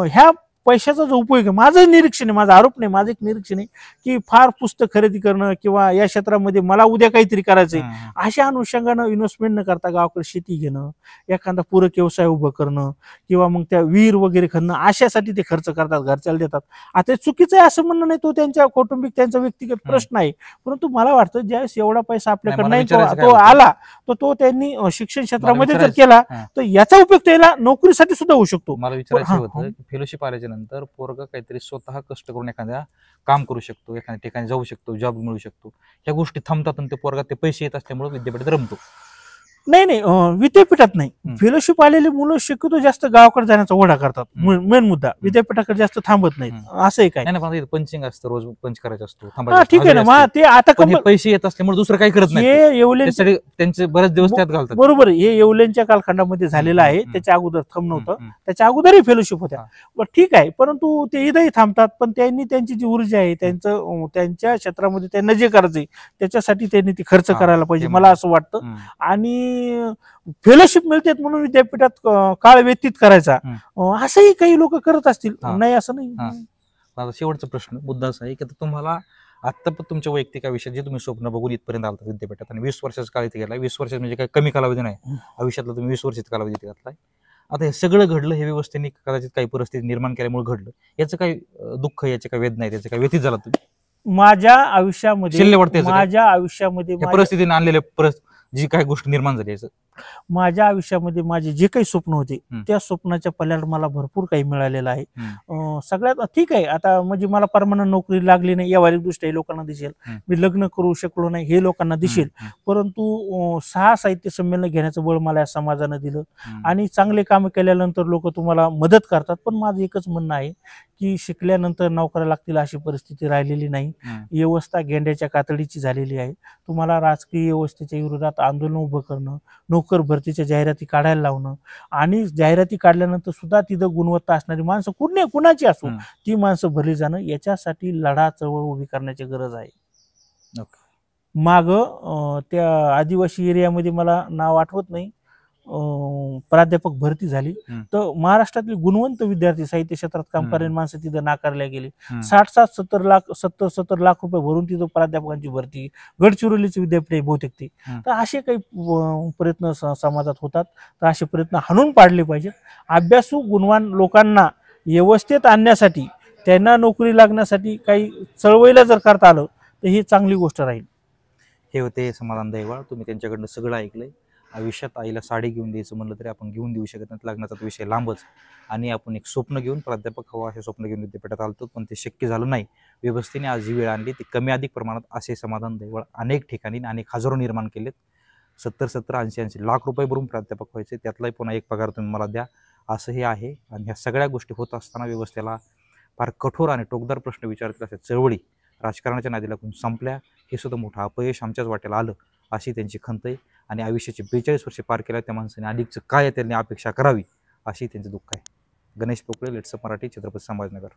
S1: ह्या पैशाचा जो उपयोग आहे, माझं निरीक्षण आहे, माझा आरोप नाही, माझं एक निरीक्षण आहे की फार पुस्तक खरेदी करणं किंवा या क्षेत्रामध्ये मला उद्या काहीतरी करायचंय अशा अनुषंगानं इन्व्हेस्टमेंट न करता गावाकडे शेती घेणं, एखादा पूरक व्यवसाय उभं करणं किंवा मग त्या विहीर वगैरे खणणं, अशासाठी ते खर्च करतात, घरच्याला देतात. आता चुकीचं आहे असं म्हणणं नाही, तो त्यांच्या कौटुंबिक त्यांचा व्यक्तिगत प्रश्न आहे. परंतु मला वाटतं ज्यावेळेस एवढा पैसा आपल्याकडे नाही तो आला तर तो त्यांनी शिक्षण क्षेत्रामध्ये जर केला तर याचा उपयोग त्याला नोकरीसाठी सुद्धा होऊ शकतो.
S2: मला विचारायचं होतं, फेलोशिप आल्याच्या नंतर पोरगा काहीतरी स्वतः कष्ट करून एखाद्या काम करू शकतो, एखाद्या ठिकाणी जाऊ शकतो, जॉब मिळू शकतो, ह्या गोष्टी थांबतात आणि ते पोरगा ते पैसे येत असल्यामुळे विद्यापीठात रमतो.
S1: नाही, विद्यापीठात नाही. फेलोशिप आलेली मुलं शक्यतो जास्त गावाकडे जाण्याचा ओढा करतात. मेन मुद्दा, विद्यापीठाकडे जास्त थांबत नाहीत. असंही काय
S2: नाही, पंचिंग असतं, रोज पंच करायचं असतो,
S1: ठीक आहे ना. ते आता
S2: पैसे येत असल्यामुळे दुसरं काही करत नाही, त्यांचे बरेच दिवस त्यात घालतात.
S1: बरोबर, हे येवल्यांच्या कालखंडामध्ये झालेलं आहे. त्याच्या अगोदर थांब नव्हतं, त्याच्या अगोदरही फेलोशिप होत्या. ठीक आहे, परंतु ते इथंही थांबतात. पण त्यांनी त्यांची जी ऊर्जा आहे, त्यांच्या क्षेत्रामध्ये त्यांना जे करायचंय त्याच्यासाठी त्यांनी ती खर्च करायला पाहिजे, मला असं वाटतं. आणि फेलोशिप मिळते म्हणून विद्यापीठात काळ व्यतीत करायचा असंही काही लोक करत असतील, नाही असं नाही.
S2: माझा शेवटचा प्रश्न मुद्दा असा आहे की तुम्हाला आता पण तुमच्या वैयक्तिक आयुष्यात जे तुम्ही स्वप्न बघून इथपर्यंत आलता विद्यापीठात, आणि 20 वर्षाचा काळ इथे गेला, 20 वर्ष म्हणजे काही कमी कालावधी नाही, आयुष्यातला तुम्ही 20 वर्षाचा कालावधी इथे घातलाय. आता हे सगळं घडलं, हे व्यवस्थेने कदाचित काही परिस्थिती निर्माण केल्यामुळे घडलं, याचं काही दुःख, याचे काही वेदना, याचे काही व्यतीत झाला तुम्ही
S1: माझ्या आयुष्यामध्ये
S2: परिस्थितीने आणलेल्या जी काही गोष्ट निर्माण झाली,
S1: माझ्या आयुष्यामध्ये माझे जे काही स्वप्न होते त्या स्वप्नाच्या पल्याड मला भरपूर काही मिळालेलं आहे. सगळ्यात ठीक आहे, आता म्हणजे मला परमनंट नोकरी लागली नाही, व्यावहारिक दृष्ट्या लोकांना दिसेल, मी लग्न करू शकलो नाही हे लोकांना दिसेल, परंतु 6 साहित्य संमेलन घेण्याचं बळ मला या समाजानं दिलं. आणि चांगले काम केल्यानंतर लोक तुम्हाला मदत करतात. पण माझं एकच म्हणणं आहे की शिकल्यानंतर नोकऱ्या लागतील अशी परिस्थिती राहिलेली नाही. व्यवस्था गेंड्याच्या कातडीची झालेली आहे. तुम्हाला राजकीय व्यवस्थेच्या विरोधात आंदोलन उभं करणं, नोकर भरतीच्या जाहिराती काढायला लावणं, आणि जाहिराती काढल्यानंतर सुद्धा तिथं गुणवत्ता असणारी माणसं कुणाची असो ती माणसं भरली जाणं, याच्यासाठी लढा चळवळ उभी करण्याची गरज आहे. माग त्या आदिवासी एरियामध्ये मला नाव आठवत नाही, प्राध्यापक भरती झाली तर महाराष्ट्रातील गुणवंत विद्यार्थी साहित्य क्षेत्रात काम करणारी माणसं तिथं नाकारल्या गेली. 60-70 लाख रुपये भरून तिथं प्राध्यापकांची भरती, गडचिरोलीचे विद्यापीठ आहे बहुतेक ते. तर असे काही प्रयत्न समाजात होतात, तर असे प्रयत्न हाणून पाडले पाहिजेत. अभ्यासू गुणवान लोकांना व्यवस्थेत आणण्यासाठी, त्यांना नोकरी लागण्यासाठी काही चळवळीला जर करता आलं तर ही चांगली गोष्ट राहील.
S2: हे होते समाधान दैवाळ. तुम्ही त्यांच्याकडनं सगळं ऐकलंय. आयुष्यात आईला साडी घेऊन द्यायचं म्हणलं तरी आपण घेऊन देऊ शकत नाही, लग्नाचा विषय लांबच. आणि आपण एक स्वप्न घेऊन प्राध्यापक हवा हे स्वप्न घेऊन विद्यापीठात आलतो, पण ते शक्य झालं नाही. व्यवस्थेने आज जी वेळ आणली ती कमी अधिक प्रमाणात असे समाधान दैवाळ अनेक ठिकाणी अनेक हजारो निर्माण केलेत. 70-70, 80-80 लाख रुपये भरून प्राध्यापक व्हायचे, त्यातलाही पुन्हा एक पगार तुम्ही मला द्या असं हे आहे. आणि ह्या सगळ्या गोष्टी होत असताना व्यवस्थेला फार कठोर आणि टोकदार प्रश्न विचारतील अशा चळवळी राजकारणाच्या नादीला लागून संपल्या. हे सुद्धा मोठं अपयश आमच्याच वाट्याला आलं अशी त्यांची खंत आहे. आणि आयुष्याची 42 वर्षे पार केल्या त्या माणसाने अधिकचं काय त्यांनी अपेक्षा करावी अशी त्यांचं दुःख आहे. गणेश पोकळे, लेट्स मराठी, छत्रपती संभाजीनगर.